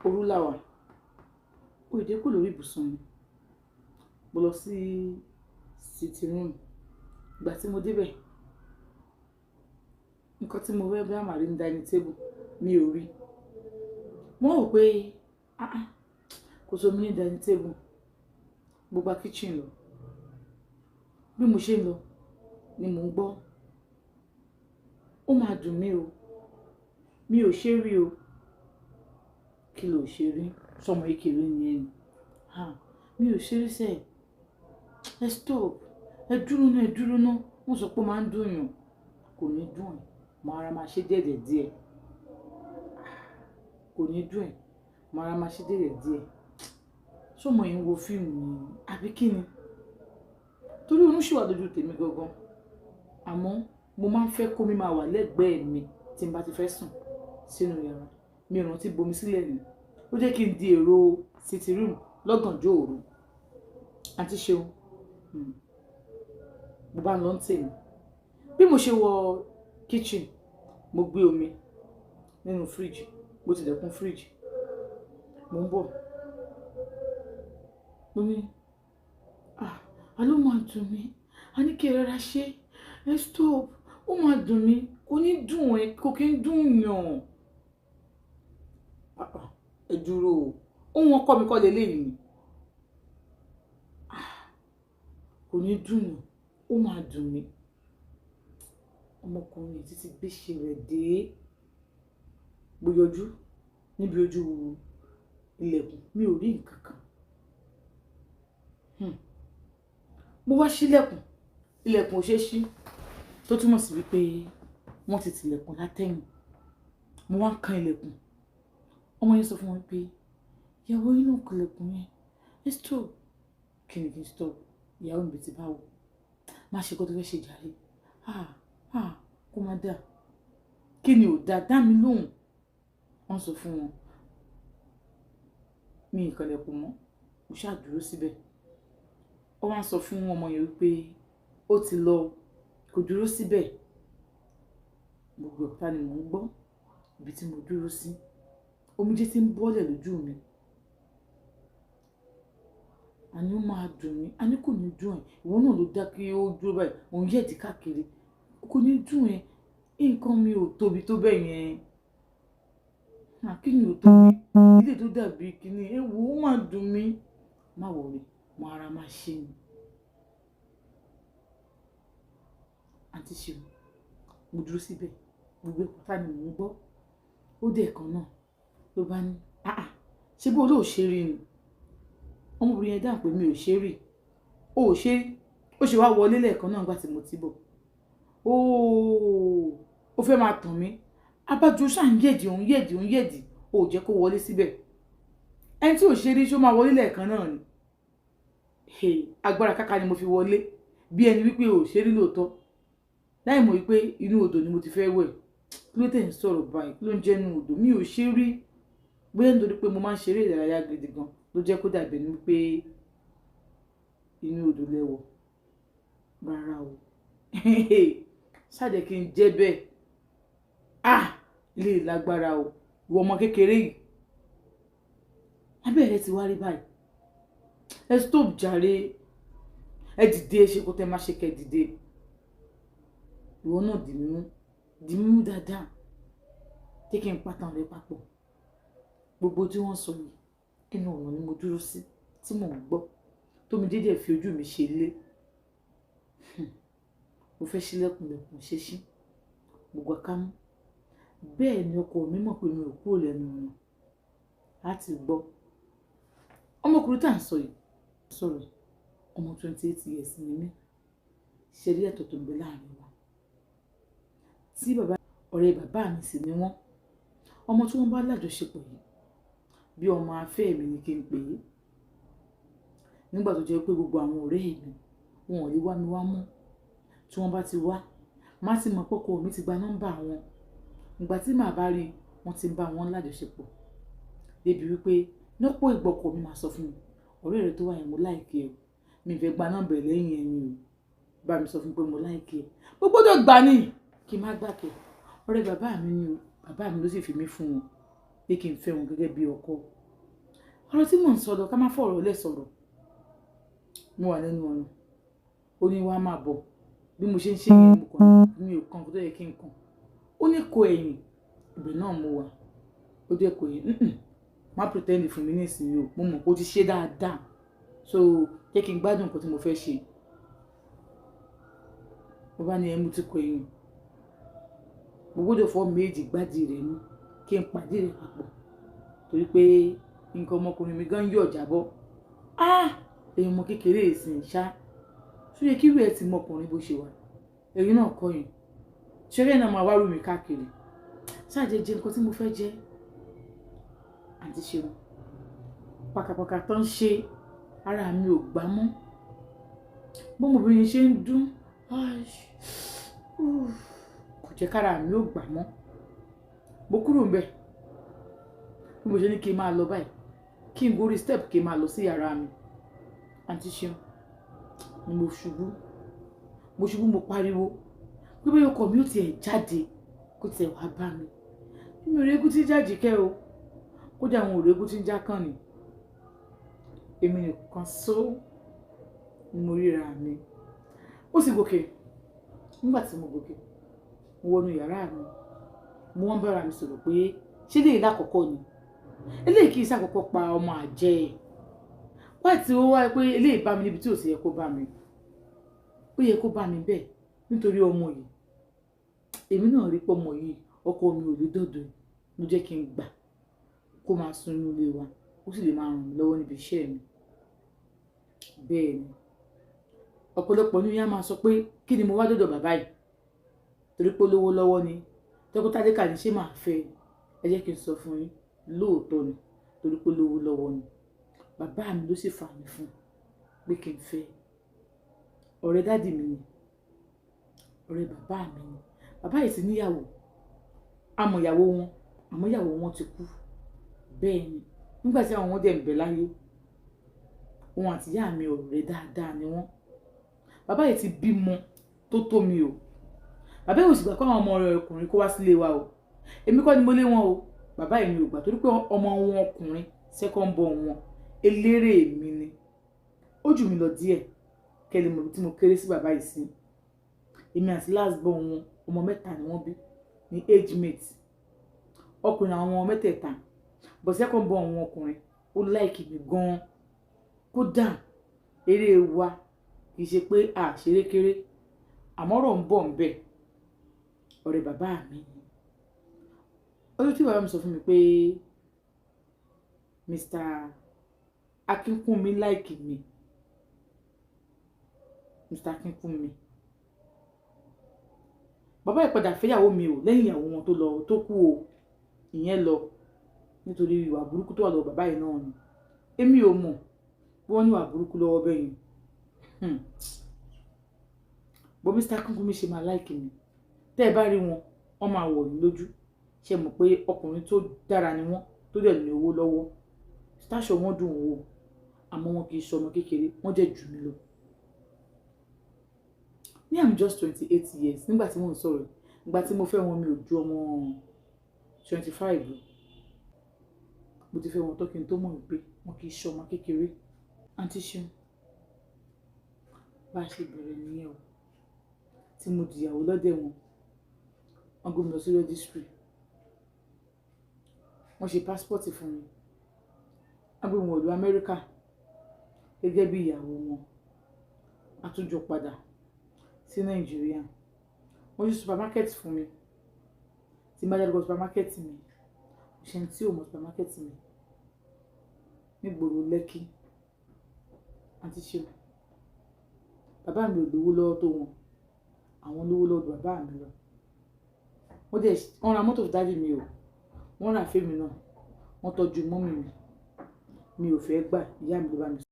òru la wà, ó ìdè kú lórí ibùsùn mi. Mo lọ sí sitting room. Ìgbà tí mo débẹ̀, nǹkan tí mo fẹ́ bí àmàrí ní dining table mi ò rí. Mo rò pé kò sómi ní dining table. Mo gba kitchen lọ. Bí mo ṣe ń lọ ni mò ń gbọ́. Ó máa dùn mí o. Mi ò ṣe rí o. Kí ló ṣe rí? Sọmọ ìkéré ni ẹni. Mi ò ṣe rí sẹ́ẹ̀. Ẹ stop. Ẹ dúró náà, ẹ dúró náà. Wọ́n sọ pé ó máa ń dùn yàn. Kò ní dùn ẹ̀. Màá ra máa ṣe díẹ̀. Kò ní dùn ẹ̀. Màá ra máa ṣe díẹ̀. Sọmọ yìí ń wo fíìmù ni àbí kí ni? Torí oorun ṣì wà lójú tèmi gangan. Àmọ́ mo máa ń fẹ́ kó mi máa wà lẹ́gbẹ̀ẹ́ mi tí n bá ti fẹ́ sùn sínú yàrá. Mi ò rántí bomi sílẹ̀ ni. Ó jẹ́ kí n di èrò sitting room lọ́gànjọ́ òru. Àǹtí Ṣeun, mo bá ń lọ tèmi. Bí mo ṣe wọ kitchen, mo gbé omi nínú fridge. Mo ti dẹ̀kun fridge. Mo ń bọ̀. Mo ní, ló máa dùn mí. A ní kí ẹ rọra ṣe. Ẹ stop. Ó máa dùn mí. Kò ní dùn ẹ. Kò kí ń dùn yàn. Ẹ dúró o. Ohun ọkọ mi kọ́ leléyìí ni. Kò ní dùn yàn. Ó máa dùn mí. Ọmọkùnrin yìí ti gbé ṣe rẹ̀ dé. Mo yọjú níbi ojú ilẹ̀kùn. Mi ò rí nǹkan kan. Mo wá ṣílẹ̀kùn. Ilẹ̀kùn ò ṣe ṣí. Tó túmọ̀ sí wípé wọ́n ti tilẹ̀kùn látẹ̀yìn. Mo wá ń kan ilẹ̀kùn. Ọmọ yẹn sọ fún wọn pé ìyàwó yín náà kan ilẹ̀kùn yẹn. Ẹ stop. Kí ni kí n stop? Ìyàwó mi ti bá wò. Má ṣe kó tó fẹ́ ṣe jàre. Kó má dà. Kí ni ò dá mi lóhùn? Wọ́n sọ fún wọn. Mi ì kan ilẹ̀kùn mọ́. Mo ṣáà dúró síbẹ̀. Ó wá ń sọ fún ọmọ yẹn wípé ó ti lọ. Kò dúró síbẹ̀. Gbogbo ọ̀tá ni mò ń gbọ́. Ibi tí mo dúró sí. Omijé tí ń bọ́lẹ̀ lójú mi. Àní ó máa dùn mí. Àní kò ní dùn ẹ̀. Ìwọ náà ló dá kí ó dúró báyìí. Òun yẹ̀dí káàkiri. Kò ní dùn ẹ̀. Nǹkan mi ò tóbi tó bẹ́ẹ̀ yẹn. Kí ni ò tóbi? Ilé tó dàbí kíní. Ẹ wo, ó máa dùn mí. Má worry. Mo ara máa ṣe ni. Àǹtí Ṣeun, mo dúró síbẹ̀. Gbogbo ọ̀tá ni mò ń gbọ́. Ó dẹ̀ kan náà ló bá ní, ṣé bó ló ṣe rí ni? Ọmọbìnrin yẹn dáhùn pé mi ò ṣe rí. Ó ṣe rí. Ó ṣe wá wọlé lẹ́ẹ̀kan náà nígbà tí mo ti bọ̀. Ó fẹ́ máa tàn mí. Abájọ ṣáà ń yẹ̀dì. Ó jẹ́ kó wọlé síbẹ̀. Ẹni tí ò ṣe rí ṣó máa wọlé lẹ́ẹ̀kan náà ni. Agbára káká ni mo fi wọlé. Bí ẹni wípé ò ṣe rí lóòótọ́. Láì mọ̀ wípé inú odò ni mo ti fẹ́ wẹ̀. Kí ló tẹ̀ ń sọ̀rọ̀ báyìí? Kí ló ń jẹ́ inú odò? Mi ò ṣe rí. Bóyá nítorí pé mo máa ń ṣeré ìdárayá gidi gan ló jẹ́ kó dàbí ẹni wípé inú odò lẹ́wọ̀. Rárá o. Ṣáàjẹ́ kí n jẹ́ bẹ́ẹ̀. Ilé ìlágbára o. Ìwọ ọmọ kékeré yìí. Abẹ́ rẹ ti wá rí báyìí. Ẹ stop jàre. Ẹ dìde, ṣe kó tẹ́ máa ṣe kẹ́ dìde. Ìwọ náà dì mí mú dáadáa. Jẹ́ kí n pátán rẹ papọ̀. Gbogbo tí wọ́n sọ yìí, inú ọ̀nà ni mo dúró sí tí mò ń gbọ́. Tómi dédé fi ojú mi ṣe lé. Mo fẹ́ ṣílẹ̀kùn ṣe ṣí. Mo gbà kámú. Bẹ́ẹ̀ ni ọkọ mi mọ̀ pé mi ò kúrò lẹ́nu ọ̀nà láti gbọ́. Ọmọkùnrin tá à ń sọ yìí sọ̀rọ̀. Ọmọ 28 years ni mí. Ṣe rí ẹ̀tọ́ tó ń bẹ láàrin wa. Tí ọ̀rẹ́ bàbá mi sì ni wọ́n. Ọmọ tí wọ́n bá lájọṣepọ̀ yìí bí ọmọ afẹ́ mi ni kí n pè é. Nígbà tó jẹ́ pé gbogbo àwọn ọ̀rẹ́ mi wọn ò lè wá mi wá mọ́. Tí wọ́n bá ti wá, má ti mọ̀ pọ́kọ mi ti gba nọ́mbà wọn. Ìgbà tí màá bá rí, wọ́n ti ń bá wọn lájọṣepọ̀. Débi wípé lọ́pọ̀ ìgbọ́kọ̀ mi máa sọ fún mi, ọ̀rẹ́ rẹ tó wà yẹn mo láìkí ẹ. Mi fẹ́ gba nọ́mbà lẹ́yìn ẹni o. Bá mi sọ fún pé mo láìkí ẹ. Mo gbọ́dọ̀ gbà ní kí n má gbà kẹ́. Ọ̀rẹ́ bàbá mi ni o. Bàbá mi ló sì fi mí fún wọn. pé kí n fẹ́ wọn gẹ́gẹ́ bí ọkọ. Ọ̀rọ̀ tí mò ń sọ lọ ká má fọ̀rọ̀ lẹ̀ sọ̀rọ̀. Mo wà lẹ́nu ọ̀nà, ó ní wá máa bọ̀, bí mo ṣe ń ṣe yẹn mo kàn mi ò kàn kó tó yẹ kí n kàn. Ó ní kó ẹ̀yìn, ibẹ̀ náà mo wà, ó dé kó ẹ̀yìn. Má pretend fún mi nísìnyí o, mo mọ̀ pé ó ti ṣe dáadáa, so jẹ́ kí n gbádùn nǹkan tí mo fẹ́ ṣe. Mo bá ní ẹ mú ti kó ẹ̀yìn, mo gbọ́dọ̀ fọ́ méjì gbádìí rẹ̀ mú kí n pàdé rẹ̀ papọ̀, torí pé nǹkan ọmọkùnrin mi gan yọ̀ jábọ́. Èyí ọmọ kékeré ìsìn ṣá, ṣó yẹ kí irú ẹ̀ ti mọ ọkùnrin bó ṣe wà. Ẹ̀yin náà kọ́ yẹn, ṣẹ́rẹ́ náà máa wá rú mi káàkiri. Ṣáàjẹ́ jẹ nǹkan tí mo fẹ́ jẹ. Àǹtí Ṣeun, pàkàpàkà tó ń ṣe ara mi ò gbá mọ́. Bọ́mọbìnrin ṣe ń dún, kò jẹ́ kára mi ò gbà mọ́. Mo kúrò ńbẹ̀. Bí mo ṣe ní kí n máa lọ báyìí, kí n gorí step kí n máa lọ sí yàrá mi. Àǹtí Ṣeun, ni mo ṣubú. Mo pariwo pé bóyá ọkọ mi ò tiẹ̀ jáde kó tiẹ̀ wá bá mi. Mi ò rí egún tí ń jáde kẹ́ o. Kódà àwọn ò rí egún tí ń já kàn ni. Èmi nìkan só ni mo ríra mi. Ó sì gòkè. Nígbà tí mo gòkè, mo wọnú yàrá mi. Mo wọ́n bára mi sọ̀rọ̀ pé ṣé eléyìí lákọ̀ọ́kọ́ ni? Eléyìí kì í ṣàkọ́kọ́ pa ọmọ àjẹ́. Wáì tí ó wáyé pé eléyìí bá mi níbi tí ò sì yẹ kó bá mi. Ó yẹ kó bá mi bẹ́ẹ̀ nítorí ọmọ yìí. Èmi náà rí pé ọmọ yìí ọkọ mi ò lè dọ̀dọ̀ ló jẹ́ kí n gbà kó máa sùn nínú ilé wa, ó sì lè máa ràn mí lọ́wọ́ níbi iṣẹ́ mi. Bẹ́ẹ̀ ni ọ̀pọ̀lọpọ̀ ní yá máa sọ pé kí ni mo wá dọ̀dọ̀ bàbá yìí torí pé olówó lọ́wọ́ ni. Tẹ́kọ̀tàdékà ní ṣé máa fẹ́? Ẹ jẹ́ kí n sọ fún yín, lóòótọ́ ni torí pé olówó lọ́wọ́ ni. Bàbá mi ló sì fà mí fún pé kí n fẹ́. Ọ̀rẹ́ dádì mi ni, ọ̀rẹ́ bàbá mi ni. Bàbá yìí ti níyàwó, àmọ́ ìyàwó wọn, àmọ́ ìyàwó wọn ti kú. Bẹ́ẹ̀ ni nígbà tí àwọn wọn dẹ̀ ń bẹ láyé, òun àti ìyá mi ọ̀rẹ́ dáadáa ni wọ́n. Bàbá yìí ti bímọ tó mi o. Bàbá yìí ò sì gbà pé àwọn ọmọ rẹ̀ ọkùnrin kó wá sílé wa o. Èmi kọ́ ni mo lé wọn o. Bàbá yìí mi ò gbà torí pé ọmọ wọn ọkùnrin second born wọn eléré mi ni. Ó jù mí lọ díẹ̀ kẹ́lẹ́ mọ̀ tí mo kéré sí bàbá yìí sí. Èmi àti last born wọn ọmọ mẹ́ta ni wọ́n bí ní age mate. Ọkùnrin àwọn ọmọ mẹ́tẹ̀ẹ̀ta, but second born wọn ọkùnrin ó like mi gan. Kódà eré wa kì í ṣe pé ṣeré kéré, àmọ́ ọ̀rọ̀ ń bọ̀ ń bẹ̀. Ọ̀rẹ́ bàbá mi ni. Ọjọ́ tí bàbá mi sọ fún mi pé Mr. Akínkúnmi like mi. Mr. Akínkúnmi. Bàbá yìí padà fẹ́yàwó mi o lẹ́yìn ìyàwó wọn tó kú o. Ìyẹn lọ nítorí ìwà burúkú tó wà lọ́wọ́ bàbá yìí náà ni. Èmi ò mọ̀ bí wọ́n ní ìwà burúkú lọ́wọ́ bẹ́ẹ̀ yẹn. Bó Mr. Akínkúnmi ṣe máa like mi. Tẹ́ ẹ bá rí wọn, wọ́n máa wọ̀ ní lójú. Ṣé mọ̀ pé ọkùnrin tó dára ni wọ́n, tó dẹ̀ ní owó lọ́wọ́. Stáṣọ wọn dùn wò, àmọ́ wọn kì í ṣọmọ kékeré, wọ́n jẹ́ jù mí lọ. Me, I'm just 28 years nígbà tí mò ń sọ̀rọ̀. Nígbà tí mo fẹ́ wọn mi ò ju ọmọ 25 lọ. Mo ti fẹ́ wọn tó kí n tó mọ̀ pé wọn kì í ṣọmọ kékeré. Àǹtí Ṣeun, bá a ṣe bẹ̀rẹ̀ nìyẹn o. Tí mo dìyàwó lọ́dẹ̀ wọn, wọ́n gbé mi lọ sí registry. Wọ́n ṣe passport fún mi. Wọ́n gbé mi wọ̀lú Amẹ́ríkà gẹ́gẹ́ bí ìyàwó wọn. A tún jọ padà sí Nàìjíríà. Wọ́n ṣe supermarket fún mi. Tí n bá dárúkọ supermarket mi, kò ṣe ẹni tí ò mọ supermarket mi. Nígboro Lẹ́kí. Àǹtí Ṣeun, bàbá mi ò lówó lọ́wọ́ tó wọn. Àwọn lówó lọ́wọ́ bàbá mi lọ. Wọ́n ra mọ́tò fún dádì mi o. Wọ́n ra fẹ́mi náà. Wọ́n tọ́jú mọ́mì mi. Mi ò fẹ́ gbà, ìyá mi ló bá mi sọ.